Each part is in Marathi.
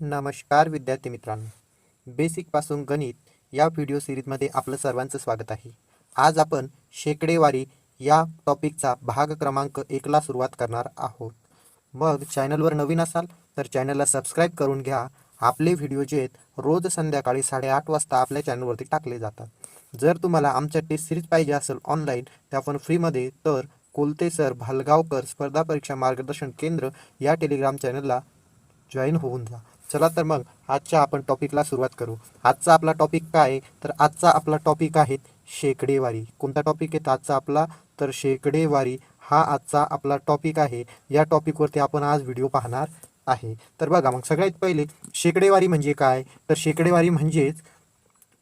नमस्कार विद्यार्थी मित्रांनो, बेसिकपासून गणित या व्हिडिओ सिरीजमध्ये आपलं सर्वांचं स्वागत आहे. आज आपण शेकडेवारी या टॉपिकचा भाग क्रमांक 1ला सुरुवात करणार आहोत. मग चॅनलवर नवीन असाल तर चॅनलला सबस्क्राईब करून घ्या. आपले व्हिडिओ जे आहेत रोज संध्याकाळी 8:30 वाजता आपल्या चॅनलवरती टाकले जातात. जर तुम्हाला आमच्या टेस्ट सिरीज पाहिजे असेल ऑनलाईन, त्या पण फ्रीमध्ये, तर कोलते सर भालगावकर स्पर्धा परीक्षा मार्गदर्शन केंद्र या टेलिग्राम चॅनलला जॉईन होऊन जा. चला तर मग आजच्या आपण टॉपिकला सुरुवात करू. आजचा आपला टॉपिक काय आहे? तर आजचा आपला टॉपिक आहे शेकडेवारी. कोणता टॉपिक आहे आजचा आपला? तर शेकडेवारी हा आजचा आपला टॉपिक आहे. या टॉपिकवरती आपण आज व्हिडिओ पाहणार आहे. तर बघा, मग सगळ्यात पहिले शेकडेवारी म्हणजे काय? तर शेकडेवारी म्हणजेच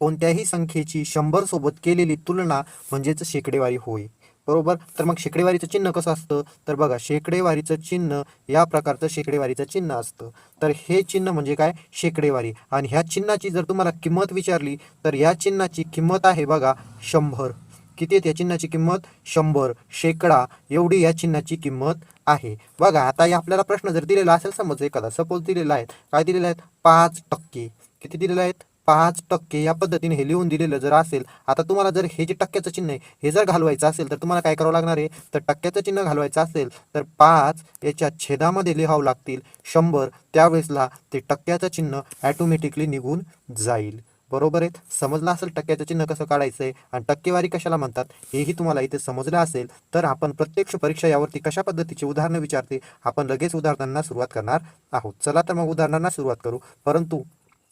कोणत्याही संख्येची 100 सोबत केलेली तुलना म्हणजेच शेकडेवारी होय. बरोबर. तर मग शेकडेवारीचं चिन्ह कसं असतं? तर बघा, शेकडेवारीचं चिन्ह या प्रकारचं शेकडेवारीचं चिन्ह असतं. तर हे चिन्ह म्हणजे काय? शेकडेवारी. आणि ह्या चिन्हाची जर तुम्हाला किंमत विचारली तर या चिन्हाची किंमत आहे बघा 100. किती आहे या चिन्हाची किंमत? 100. शेकडा एवढी या चिन्हाची किंमत आहे. बघा, आता या आपल्याला प्रश्न जर दिलेला असेल, समज एखादा सपोज दिलेला आहे, काय दिलेला आहे? 5%. किती दिलेलं आहेत? 5%. या पद्धतीने हे लिहून दिलेलं जर असेल, आता तुम्हाला जर हे जे टक्क्याचं चिन्ह आहे हे जर घालवायचं असेल तर तुम्हाला काय करावं लागणार आहे? तर टक्क्याचं चिन्ह घालवायचं असेल तर 5 याच्या छेदामध्ये लिहावं लागतील 100. त्यावेळेसला ते टक्क्याचं चिन्ह ॲटोमॅटिकली निघून जाईल. बरोबर आहे. समजलं असेल टक्क्याचं चिन्ह कसं काढायचं आहे आणि टक्केवारी कशाला म्हणतात हेही तुम्हाला इथे समजलं असेल. तर आपण प्रत्यक्ष परीक्षा यावरती कशा पद्धतीची उदाहरणं विचारते आपण लगेच उदाहरणांना सुरुवात करणार आहोत. चला तर मग उदाहरणांना सुरुवात करू. परंतु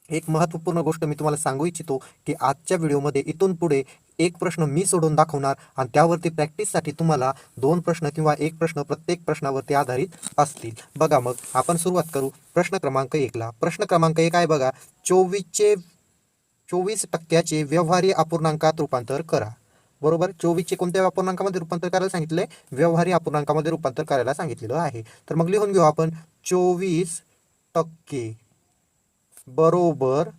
एक महत्त्वपूर्ण गोष्ट मी तुम्हाला सांगू इच्छितो की आजच्या व्हिडिओमध्ये इथून पुढे एक प्रश्न मी सोडून दाखवणार आणि त्यावरती प्रॅक्टिससाठी तुम्हाला 2 प्रश्न किंवा 1 प्रश्न प्रत्येक प्रश्नावरती आधारित असतील. बघा, मग आपण सुरुवात करू प्रश्न क्रमांक 1ला. प्रश्न क्रमांक 1 आहे बघा, 24% व्यवहारी अपूर्णांकात रूपांतर करा. बरोबर. 24चे कोणत्या अपूर्णांकामध्ये रूपांतर करायला सांगितलंय? व्यवहारी अपूर्णांकामध्ये रूपांतर करायला सांगितलेलं आहे. तर मग लिहून घेऊ आपण 24% बरोबर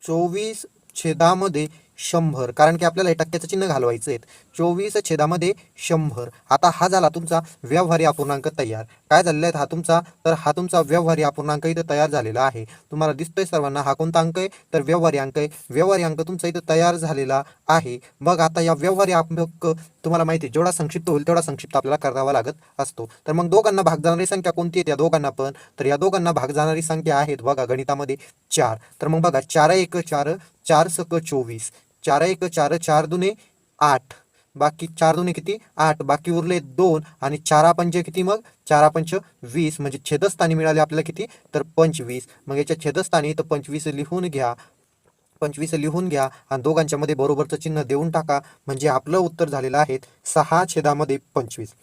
24/100. कारण की आपल्याला हे टक्क्याचं चिन्ह घालवायचं आहे. 24/100. आता हा झाला तुमचा व्यवहारी अपूर्णांक तयार. काय झालेला आहे हा तुमचा? तर हा तुमचा व्यवहारी अपूर्णांक इथं तयार झालेला आहे. तुम्हाला दिसतोय सर्वांना हा कोणता अंक आहे? तर व्यवहारी अंक आहे. व्यवहारी अंक तुमचा इथं तयार झालेला आहे. मग आता या व्यवहारी अंक तुम्हाला माहिती आहे जेवढा संक्षिप्त होईल तेवढा संक्षिप्त आपल्याला करावा लागत असतो. तर मग दोघांना भाग जाणारी संख्या कोणती आहे? त्या दोघांना पण, तर या दोघांना भाग जाणारी संख्या आहेत बघा गणितामध्ये 4. तर मग बघा, 4 1 4, 4 सक 24, 4 1 4, 4 दुने 8, बाकी 4 दुने किती? 8, बाकी उरले 2 आणि 4 पंचे किती? मग 4 पंच 20. म्हणजे छेदस्थानी मिळाले आपल्याला किती? तर 25. मग याच्या छेदस्थानी तर 25 लिहून घ्या. 25 लिहून घ्या आणि दोघांच्या मध्ये बरोबरचं चिन्ह देऊन टाका. म्हणजे आपलं उत्तर झालेलं आहे 6/25.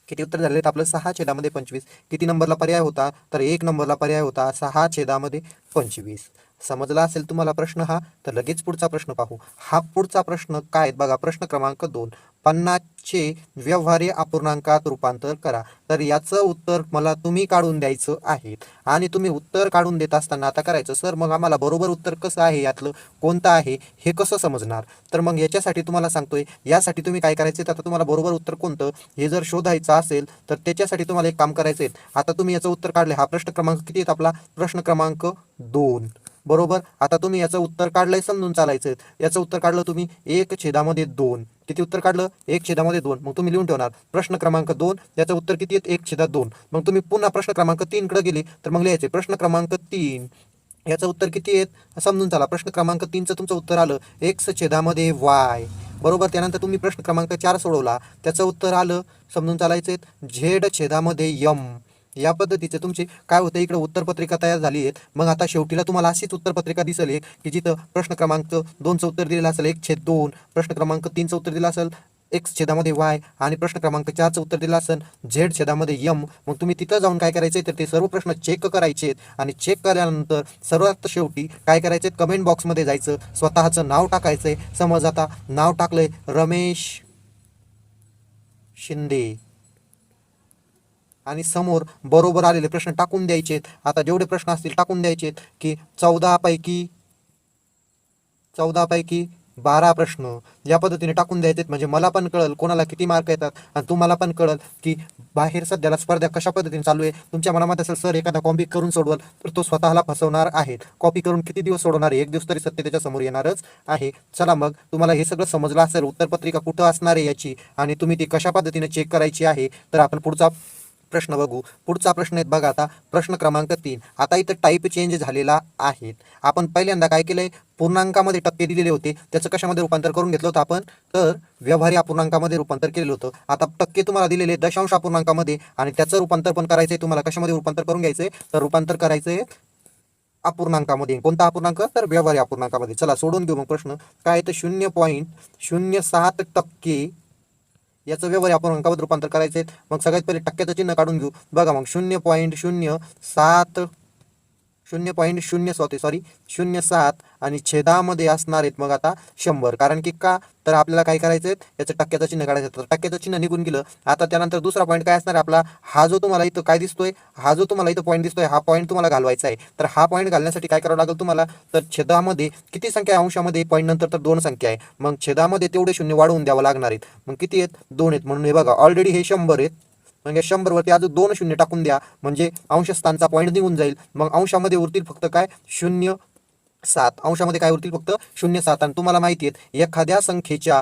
किती उत्तर झालेलं आहे आपलं? 6/25. किती नंबरला पर्याय होता? तर 1 नंबरला पर्याय होता 6/25. समजला असेल तुम्हाला प्रश्न हा? तर लगेच पुढचा प्रश्न पाहू. हा पुढचा प्रश्न काय बघा, प्रश्न क्रमांक 2. 50चे व्यवहारी अपूर्णांकात रूपांतर करा. तर याचं उत्तर मला तुम्ही काढून द्यायचं आहे. आणि तुम्ही उत्तर काढून देत असताना आता करायचं, सर मग आम्हाला बरोबर उत्तर कसं आहे, यातलं कोणतं आहे हे कसं समजणार? तर मग याच्यासाठी तुम्हाला सांगतोय, यासाठी तुम्ही काय करायचं, आता तुम्हाला बरोबर उत्तर कोणतं हे जर शोधायचं असेल तर त्याच्यासाठी तुम्हाला एक काम करायचं आहे. आता तुम्ही याचं उत्तर काढले. हा प्रश्न क्रमांक किती आहे आपला? प्रश्न क्रमांक 2. बरोबर. आता तुम्ही याचं उत्तर काढलंय, समजून चालायचं. याचं उत्तर काढलं तुम्ही 1/2. किती उत्तर काढलं? 1/2. मग तुम्ही लिहून ठेवणार प्रश्न क्रमांक 2 याचं उत्तर किती आहे? 1/2. मग तुम्ही पुन्हा प्रश्न क्रमांक 3 कडे गेले तर मग लिहायचे प्रश्न क्रमांक 3 याचं उत्तर किती आहे? समजून चला. प्रश्न क्रमांक 3चं तुमचं उत्तर आलं x/y. बरोबर. त्यानंतर तुम्ही प्रश्न क्रमांक 4 सोडवला, त्याचं उत्तर आलं, समजून चालायचं, z/m. या पद्धतीचे तुमचे काय होतं, इकडे उत्तरपत्रिका तयार झाली आहे. मग आता शेवटीला तुम्हाला अशीच उत्तरपत्रिका दिसेल एक, की जिथं प्रश्न क्रमांक 2चं उत्तर दिलेलं असेल 1/2, प्रश्न क्रमांक 3चं उत्तर दिलं असेल x/y आणि प्रश्न क्रमांक 4चं उत्तर दिलं असेल z/m. मग तुम्ही तिथं जाऊन काय करायचे, तर ते सर्व प्रश्न चेक करायचे आणि चेक केल्यानंतर सर्वात शेवटी काय करायचे, कमेंट बॉक्समध्ये जायचं, स्वतःचं नाव टाकायचंय. समज आता नाव टाकलंय रमेश शिंदे आणि समोर बरोबर आलेले प्रश्न टाकून द्यायचे. आता जेवढे प्रश्न असतील टाकून द्यायचे की 14 पैकी 12 प्रश्न या पद्धतीने टाकून द्यायचे, म्हणजे मला पण कळल कोणाला किती मार्क येतात आणि तुम्हाला पण कळल की बाहेर सध्याला स्पर्धा कशा पद्धतीने चालू आहे. तुमच्या मनामध्ये असेल सर एखादा कॉपी करून सोडवल, तर तो स्वतःला फसवणार आहे. कॉपी करून किती दिवस सोडवणार आहे, एक दिवस तरी सत्य त्याच्या समोर येणारच आहे. चला मग तुम्हाला हे सगळं समजलं असेल, उत्तरपत्रिका कुठं असणार आहे याची आणि तुम्ही ती कशा पद्धतीने चेक करायची आहे, तर आपण पुढचा प्रश्न बघू. पुढचा प्रश्न आहे बघा, आता प्रश्न क्रमांक 3. आता इथं टाईप चेंज झालेला आहे. आपण पहिल्यांदा काय केलंय, पूर्णांकामध्ये टक्के दिलेले होते, त्याचं कशामध्ये रूपांतर करून घेतलं होतं आपण, तर व्यवहारी अपूर्णांकामध्ये रूपांतर केलेलं होतं. आता टक्के तुम्हाला दिलेले दशांश अपूर्णांकामध्ये आणि त्याचं रूपांतर पण करायचंय तुम्हाला. कशामध्ये रूपांतर करून घ्यायचंय, तर रूपांतर करायचंय अपूर्णांकामध्ये. कोणता अपूर्णांक, तर व्यवहारी अपूर्णांकामध्ये. चला सोडून घेऊ मग प्रश्न. काय तर 0.07% याचं व्यवहारी अपूर्णांकामध्ये रूपांतर करायचे. मग सगळ्यात पहिले टक्क्याचं चिन्ह काढून घेऊ. बघा मग 0.07 आणि छेदामध्ये असणार आहेत मग आता 100. कारण की का, तर आपल्याला काय करायचं, याचं टक्क्याचं चिन्ह काढायचं. तर टक्क्याचं चिन्ह निघून गेलं. आता त्यानंतर दुसरा पॉईंट काय असणार आपला, हा जो तुम्हाला इथं काय दिसतोय, हा जो तुम्हाला इथं पॉईंट दिसतोय, हा पॉईंट तुम्हाला घालवायचा आहे. तर हा पॉईंट घालण्यासाठी काय करावं लागेल तुम्हाला, तर छेदामध्ये किती संख्या आहे अंशामध्ये, पॉईंट नंतर तर 2 संख्या आहे. मग छेदामध्ये तेवढे शून्य वाढवून द्यावं लागणार आहेत. मग किती आहेत, 2 आहेत. म्हणून हे बघा ऑलरेडी हे 100 आहेत. मग या 100 वरती अजून 2 शून्य टाकून द्या, म्हणजे अंशस्थानचा पॉईंट निघून जाईल. मग अंशामध्ये उरतील फक्त काय, 0.7. अंशामध्ये काय उरतील फक्त 0.7. आणि तुम्हाला माहिती आहे एखाद्या संख्येच्या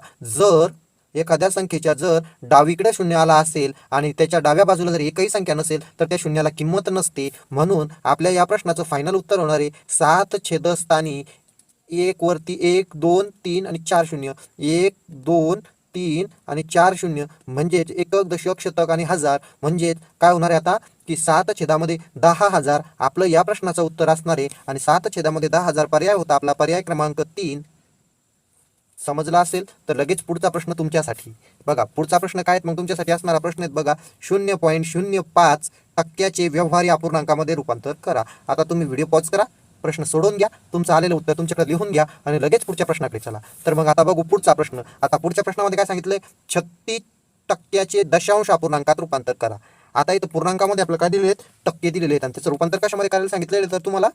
जर डावीकडे शून्य आला असेल आणि त्याच्या डाव्या बाजूला जर एकही संख्या नसेल, तर त्या शून्याला किंमत नसते. म्हणून आपल्या या प्रश्नाचं फायनल उत्तर होणार आहे 7 छेदस्थानी 1 वरती 1, 2, 3 आणि 4 शून्य. 1, 2, 3 आणि 4 शून्य, म्हणजेच एकक, दशक, शतक आणि हजार. म्हणजेच काय होणार आहे आता, की 7 छेदामध्ये 10,000 आपलं या प्रश्नाचं उत्तर असणार आहे. आणि 7 छेदामध्ये 10,000 पर्याय होता आपला, पर्याय क्रमांक 3. समजला असेल तर लगेच पुढचा प्रश्न तुमच्यासाठी बघा. पुढचा प्रश्न काय मग तुमच्यासाठी असणारा प्रश्न आहेत बघा, 0.05% व्यवहारी अपूर्णांकामध्ये रूपांतर करा. आता तुम्ही व्हिडिओ पॉज करा, प्रश्न सोडून घ्या, तुमचं आलेलं उत्तर तुमच्याकडे लिहून घ्या आणि लगेच पुढच्या प्रश्नाकडे चला. तर मग आता बघू पुढचा प्रश्न. आता पुढच्या प्रश्नामध्ये काय सांगितलंय, 36% दशांश अपूर्णांकात रूपांतर करा. आता इथं पूर्णांकामध्ये आपल्याला काय दिलेले आहेत, टक्के दिलेले आहेत आणि त्याचं रूपांतर कशामध्ये करायला सांगितलेलं, तर तुम्हाला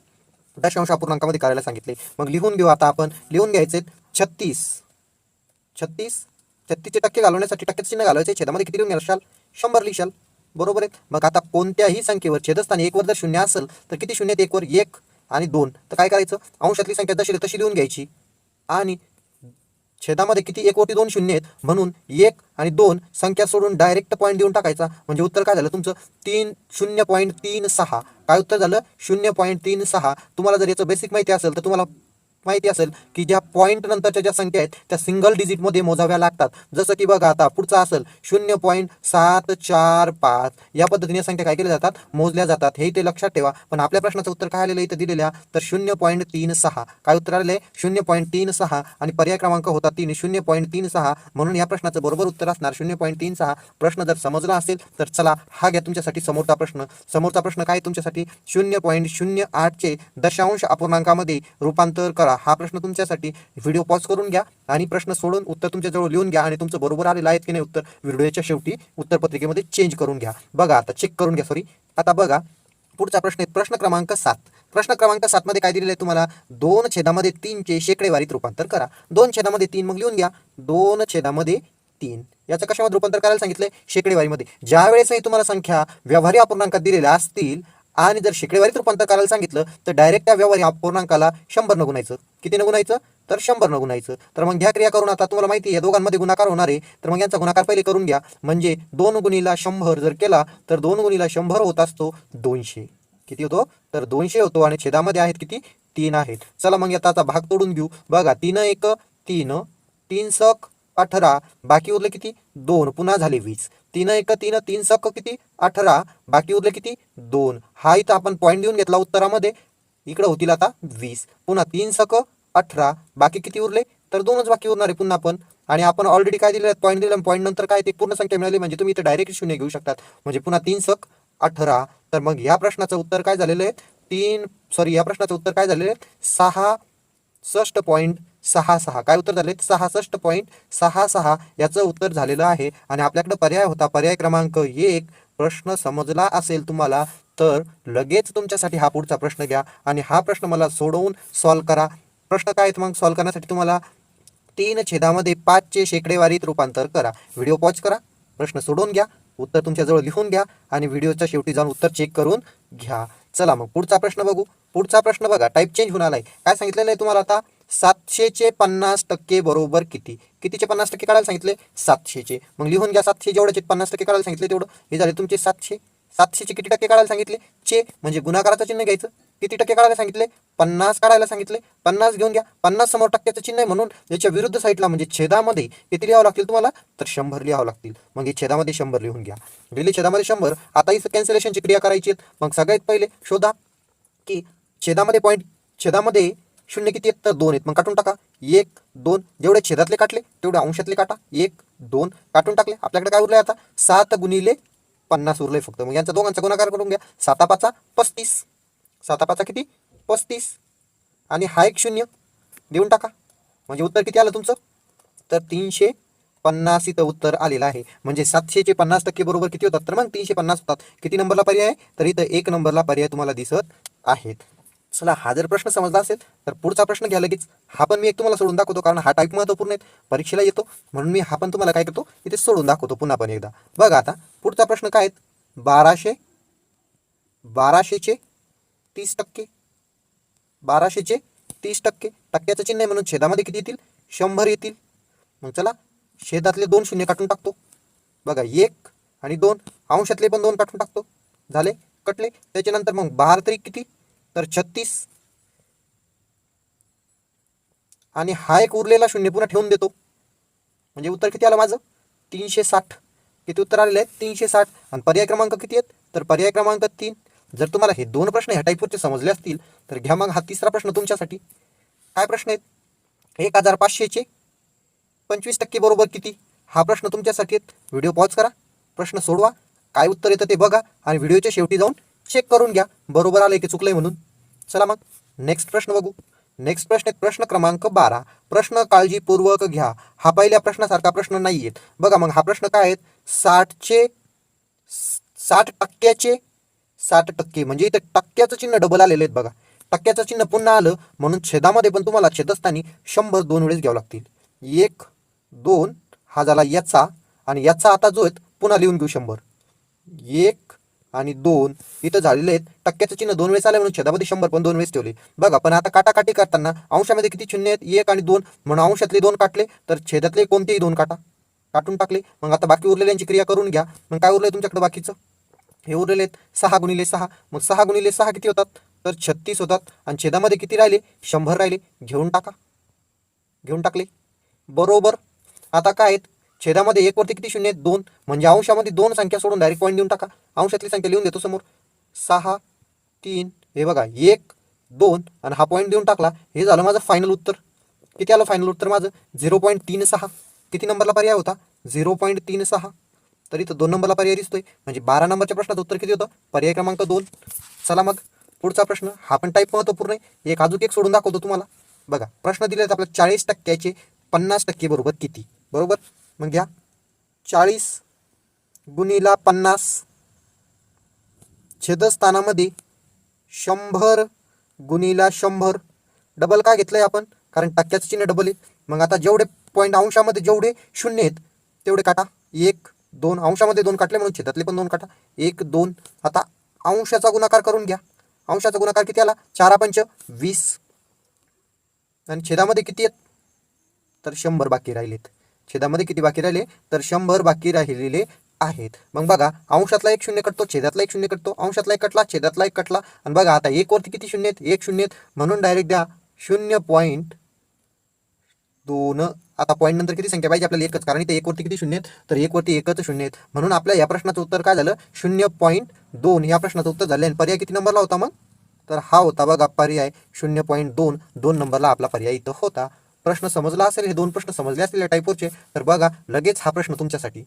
दशांश अपूर्णांकामध्ये करायला सांगितले. मग लिहून घेऊ. आता आपण लिहून घ्यायचे 36 चे टक्के घालवण्यासाठी टक्क्याचं चिन्ह घालवायचे. छेदामध्ये किती लिहून घ्याल, 100 लिहिशाल, बरोबर आहे. मग आता कोणत्याही संख्येवर छेदस्थानी 1 वर जर शून्य असेल, तर किती शून्य आहेत 1 वर, 1 आणि 2. तर काय करायचं, अंशातली संख्या जशी तशी लिहून घ्यायची. आणि छेदामध्ये किती 1 वरती 2 शून्य आहेत, म्हणून 1 आणि 2 संख्या सोडून डायरेक्ट पॉईंट देऊन टाकायचा. म्हणजे उत्तर काय झालं तुमचं, 0.36. काय उत्तर झालं, 0.36. तुम्हाला जर याचं बेसिक माहिती असेल, तर तुम्हाला माहिती असेल की ज्या पॉईंट नंतरच्या ज्या संख्या आहेत त्या सिंगल डिजिटमध्ये मोजाव्या लागतात. जसं की बघा आता पुढचा असेल 0.745. या पद्धतीने संख्या काय केल्या जातात, मोजल्या जातात. हे इथे लक्षात ठेवा. पण आपल्या प्रश्नाचं उत्तर काय आलेलं इथं दिलेल्या, तर 0.36. काय उत्तर आलेलं आहे, 0.36 आणि पर्याय क्रमांक होता 3, 0.36. म्हणून या प्रश्नाचं बरोबर उत्तर असणार 0.36. प्रश्न जर समजला असेल तर चला हा घ्या तुमच्यासाठी समोरचा प्रश्न. समोरचा प्रश्न काय तुमच्यासाठी, 0.08 दशांश अपूर्णांकामध्ये रूपांतर करा. हा प्रश्न तुमच्यासाठी. व्हिडिओ पॉज करून घ्या आणि प्रश्न सोडून उत्तर तुमच्याजवळ लिहून घ्या आणि तुमचं बरोबर आलेलं आहे की नाही उत्तर व्हिडिओच्या शेवटी उत्तरपत्रिकेमध्ये चेंज करून घ्या. बघा आता चेक करून घ्या, सॉरी. आता बघा पुढचा प्रश्न आहे प्रश्न क्रमांक 7. प्रश्न क्रमांक 7 मध्ये काय दिलेलं आहे तुम्हाला, 2 छेदामध्ये 3 चे शेकडेवारीत रूपांतर करा. 2 छेदामध्ये 3 मग लिहून घ्या, 2 छेदामध्ये 3. याचं कशामध्ये रूपांतर करायला सांगितलंय, शेकडेवारीमध्ये. ज्या वेळेसही तुम्हाला संख्या व्यवहारी अपूर्णांकात दिलेल्या असतील आणि जर शेकडेवारीत रूपांतर करायला सांगितलं, तर डायरेक्ट त्या व्यवहारी अपूर्णांकाला 100 न गुणायचं. किती न गुणायचं, तर 100 न गुणायचं. तर मग ह्या क्रिया करून आता तुम्हाला माहिती आहे या दोघांमध्ये गुणाकार होणार आहे. तर मग यांचा गुणाकार पहिले करून घ्या. म्हणजे 2 गुणिला 100 जर केला, तर 2 गुणिला 100 होत असतो 200. किती होतो, तर 200 होतो. आणि छेदामध्ये आहेत किती, 3 आहेत. चला मग याचा भाग तोडून घेऊ. बघा 3 1 3, 3 सक 18, बाकी उरले किती 2, पुन्हा झाले 20. 3 1 3, 3 सक किती 18, बाकी उरले किती 2. हा इथं आपण पॉईंट देऊन घेतला उत्तरामध्ये, इकडे होतील आता 20. पुन्हा 3 सक 18, बाकी किती उरले, तर 2च बाकी उरणार आहे पुन्हा पण. आणि आपण ऑलरेडी काय दिलं, पॉईंट दिलं, पॉईंट नंतर काय ते पूर्ण संख्या मिळाली. म्हणजे तुम्ही इथं डायरेक्ट शून्य घेऊ शकतात. म्हणजे पुन्हा 3 सक 18. तर मग या प्रश्नाचं उत्तर काय झालेलं आहे, या प्रश्नाचं उत्तर काय झालेलं आहे, 66.66. काय उत्तर झाले, 66.66 याचं उत्तर झालेलं आहे. आणि आपल्याकडे पर्याय होता, पर्याय क्रमांक 1. प्रश्न समजला असेल तुम्हाला तर लगेच तुमच्यासाठी हा पुढचा प्रश्न घ्या आणि हा प्रश्न मला सोडवून सॉल्व्ह करा. प्रश्न काय आहेत मग सॉल्व्ह करण्यासाठी तुम्हाला 3/5चे शेकडेवारीत रूपांतर करा. व्हिडिओ पॉज करा, प्रश्न सोडवून घ्या, उत्तर तुमच्याजवळ लिहून घ्या आणि व्हिडिओच्या शेवटी जाऊन उत्तर चेक करून घ्या. चला मग पुढचा प्रश्न बघू. पुढचा प्रश्न बघा, टाईप चेंज होऊन आलाय. काय सांगितलेलं आहे तुम्हाला आता? 700चे 50% बरोबर किती? कितीचे 50% काढायला सांगितले? 700चे. मग लिहून घ्या, 700 जेवढे 50% काढायला सांगितले तेवढं. हे झाले तुमचे 700. 700चे किती टक्के काढायला सांगितले? चे म्हणजे गुणाकाराचं चिन्ह घ्यायचं. किती टक्के काढायला सांगितले? 50 काढायला सांगितले. 50 घेऊन घ्या. 50 समोर टक्क्याचं चिन्ह आहे म्हणून याच्या विरुद्ध साईडला म्हणजे छेदामध्ये किती लिहावं लागतील तुम्हाला? तर 100 लिहावं लागतील. मग हे छेदामध्ये 100 लिहून घ्या. लिहिले छेदामध्ये 100. आता इथं कॅन्सलेशनची क्रिया करायची आहे. मग सगळ्यात पहिले शोधा की छेदामध्ये शून्य किती आहेत? तर 2 आहेत. मग काटून टाका. 1 2 जेवढे छेदातले काटले तेवढे अंशातले काटा. 1 2 काटून टाकले. आपल्याकडे काय उरले आता? 7 गुणिले 50 उरले फक्त. मग यांचा दोघांचा गुणाकार करून घ्या. 7×5 35. 7×5 किती? 35. आणि हा एक शून्य देऊन टाका. म्हणजे उत्तर किती आलं तुमचं? तर 350 इथं उत्तर आलेलं आहे. म्हणजे 700चे 50% बरोबर किती होतात? तर मग 350 होतात. किती नंबरला पर्याय आहे? तर इथं 1 नंबरला पर्याय तुम्हाला दिसत आहेत. चला, हा जर प्रश्न समजला असेल तर पुढचा प्रश्न घ्या लगेच. हा पण मी एक तुम्हाला सोडून दाखवतो, कारण हा टाईप महत्त्वपूर्ण आहे, परीक्षेला येतो, म्हणून मी हा पण तुम्हाला काय करतो इथे सोडून दाखवतो पुन्हा पण एकदा. बघा आता पुढचा प्रश्न काय आहेत? 1200चे 30%. 1200चे 30%. टक्क्याचं चिन्ह आहे म्हणून छेदामध्ये किती येतील? 100 येतील. मग चला, छेदातले 2 शून्य काटून टाकतो. बघा, 1 आणि 2 अंशातले पण 2 काटून टाकतो. झाले, कटले. त्याच्यानंतर मग 12 तरी किती? तर 36. आणि हा एक उरलेला शून्य पुन्हा ठेवून देतो. म्हणजे उत्तर किती आलं माझं? 360. किती उत्तर आलेले आहेत? 360. आणि पर्याय क्रमांक किती आहेत? तर पर्याय क्रमांक 3. जर तुम्हाला हे 2 प्रश्न ह्या टाईपवरचे समजले असतील तर घ्या मग हा तिसरा प्रश्न तुमच्यासाठी. काय प्रश्न आहेत? 1500चे 25% बरोबर किती? हा प्रश्न तुमच्यासाठी आहेत. व्हिडिओ पॉज करा, प्रश्न सोडवा, काय उत्तर येतं ते बघा आणि व्हिडिओच्या शेवटी जाऊन चेक करून घ्या बरोबर आलंय की चुकलंय म्हणून. चला मग नेक्स्ट प्रश्न बघू. नेक्स्ट प्रश्न आहे प्रश्न क्रमांक 12. प्रश्न काळजीपूर्वक घ्या. हा पहिल्या प्रश्नासारखा प्रश्न नाही आहेत. बघा मग हा प्रश्न काय आहेत? 60% 60% म्हणजे इथं टक्क्याचं चिन्ह डबल आलेलं आहेत. बघा, टक्क्याचं चिन्ह पुन्हा आलं म्हणून छेदामध्ये पण तुम्हाला छेदस्थानी 100 2 वेळेस घ्यावं लागतील. 1 2 हा झाला याचा, आणि याचा आता जो आहे पुन्हा लिहून घेऊ 100. 1 आणि 2 इथं झालेले आहेत. टक्क्याचं चिन्ह 2 वेळेस आले म्हणून छेदामध्ये 100 पण 2 वेळेस ठेवले. बघा, पण आता काटाकाटी करताना अंशामध्ये किती शून्य आहेत? 1 आणि 2 म्हणून अंशातले 2 काटले, तर छेदातले कोणतेही 2 काटून टाकले. मग आता बाकी उरलेल्यांची क्रिया करून घ्या. मग काय उरलंय तुमच्याकडे बाकीचं? हे उरलेले आहेत 6 गुणिले 6. मग 6 गुणिले 6 किती होतात? तर 36 होतात. आणि छेदामध्ये किती राहिले? 100 राहिले. घेऊन टाकले बरोबर. आता काय आहेत? छेदामध्ये 1 वरती किती शून्य आहेत? 2. म्हणजे अंशामध्ये 2 संख्या सोडून डायरेक्ट पॉईंट देऊन टाका. अंशातली संख्या लिहून देतो समोर. 6 3. हे बघा, 1 2 आणि हा पॉईंट देऊन टाकला. हे झालं माझं फायनल उत्तर. किती आलं फायनल उत्तर माझं? 0.36. किती नंबरला पर्याय होता? 0.36. तर इथं 2 नंबरला पर्याय दिसतोय. म्हणजे 12 नंबरच्या प्रश्नाचं उत्तर किती होतं? पर्याय क्रमांक 2. चला मग पुढचा प्रश्न. हा पण टाईप महत्त्वपूर्ण आहे. एक अजून एक सोडून दाखवतो तुम्हाला. बघा, प्रश्न दिले आहेत आपल्या 40%चे 50% बरोबर किती? बरोबर. मग घ्या, 40 गुणिला 50 छेदस्थानामध्ये 100 गुणिला 100. डबल का घेतलंय आपण? कारण टक्क्याचं चिन्ह डबल आहे. मग आता जेवढे पॉईंट अंशामध्ये जेवढे शून्य आहेत तेवढे काटा. 1 2 अंशामध्ये 2 काटले म्हणून छेदातले पण 2 काटा. 1 2. आता अंशाचा गुणाकार करून घ्या. अंशाचा गुणाकार किती आला? 4 5 20. आणि छेदामध्ये किती आहेत? तर 100 बाकी राहिलेत. छेदामध्ये किती बाकी राहिले? तर 100 बाकी राहिलेले आहेत. मग बघा, अंशातला 1 शून्य कटतो, छेदातला 1 शून्य कटतो, अंशातला 1 कटला, छेदातला 1 कटला. आणि बघा आता 1 वरती किती शून्य आहेत? 1 शून्य आहेत म्हणून डायरेक्ट द्या 0.2. आता पॉईंट नंतर किती संख्या पाहिजे आपल्याला? 1च, कारण इथे 1 वरती किती शून्य आहेत? तर 1 वरती 1च शून्य आहेत. म्हणून आपल्या या प्रश्नाचं उत्तर काय झालं? 0.2 या प्रश्नाचं उत्तर झालं. आणि पर्याय किती नंबरला होता मग? तर हा होता बघा पर्याय 0.2. 2 नंबरला आपला पर्याय इथं होता. प्रश्न समजला असेल, हे 2 प्रश्न समजले असलेल्या टाईपवरचे, तर बघा लगेच हा प्रश्न तुमच्यासाठी.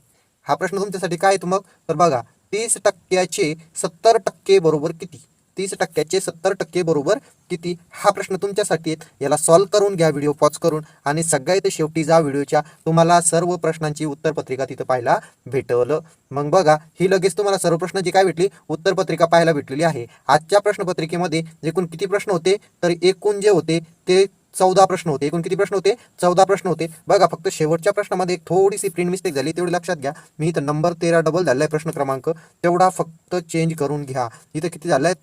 हा प्रश्न तुमच्यासाठी काय आहे मग? तर बघा, 30%चे 70% बरोबर किती? 30%चे 70% बरोबर किती? हा प्रश्न तुमच्यासाठी आहे. याला सॉल्व्ह करून घ्या व्हिडिओ पॉज करून, आणि सगळ्यात शेवटी जा व्हिडिओच्या, तुम्हाला सर्व प्रश्नांची उत्तरपत्रिका तिथं पाहायला भेटलं. मग बघा, ही लगेच तुम्हाला सर्व प्रश्नांची काय भेटली? उत्तरपत्रिका पाहायला भेटलेली आहे. आजच्या प्रश्नपत्रिकेमध्ये एकूण किती प्रश्न होते? तर एकूण जे होते ते 14 प्रश्न होते. एकूण किती प्रश्न होते? 14 प्रश्न होते. बघा फक्त शेवटच्या प्रश्नामध्ये एक थोडीशी प्रिंट मिस्टेक झाली, तेवढी लक्षात घ्या. मी इथं नंबर 13 डबल झालेला आहे प्रश्न क्रमांक, तेवढा फक्त चेंज करून घ्या. इथं किती झालं आहे?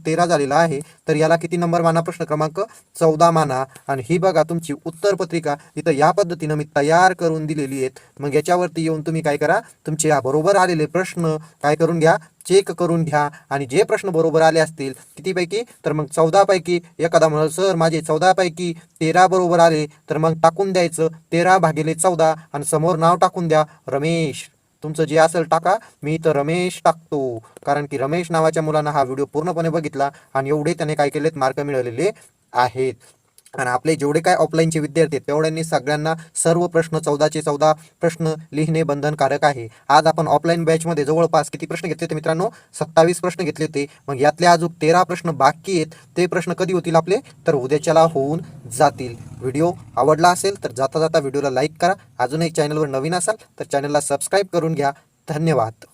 13 झालेला आहे. तर याला किती नंबर माना? प्रश्न क्रमांक 14 माना. आणि ही बघा तुमची उत्तरपत्रिका इथं या पद्धतीनं मी तयार करून दिलेली आहेत. मग याच्यावरती येऊन तुम्ही काय करा, तुमचे बरोबर आलेले प्रश्न काय करून घ्या, चेक करून घ्या. आणि जे प्रश्न बरोबर आले असतील कितीपैकी, तर मग 14 पैकी एखादा म्हणाल सर माझे 14 पैकी 13 बरोबर आले, तर मग टाकून द्यायचं 13/14 आणि समोर नाव टाकून द्या रमेश. तुमचं जे असेल टाका, मी तर रमेश टाकतो, कारण की रमेश नावाच्या मुलांना हा व्हिडिओ पूर्णपणे बघितला आणि एवढे त्याने काय केलेत, मार्क मिळवलेले आहेत. आणि आपले जेवढे काय ऑफलाईनचे विद्यार्थी आहेत तेवढ्यांनी सगळ्यांना सर्व प्रश्न 14चे 14 प्रश्न लिहिणे बंधनकारक आहे. आज आपण ऑफलाईन बॅचमध्ये जवळपास किती प्रश्न घेतले होते मित्रांनो? 27 प्रश्न घेतले होते. मग यातले अजून 13 प्रश्न बाकी आहेत. ते प्रश्न कधी होतील आपले? तर उद्याच्याला होऊन जातील. व्हिडिओ आवडला असेल तर जाता जाता व्हिडिओला लाईक करा. अजूनही चॅनलवर नवीन असाल तर चॅनलला सबस्क्राईब करून घ्या. धन्यवाद.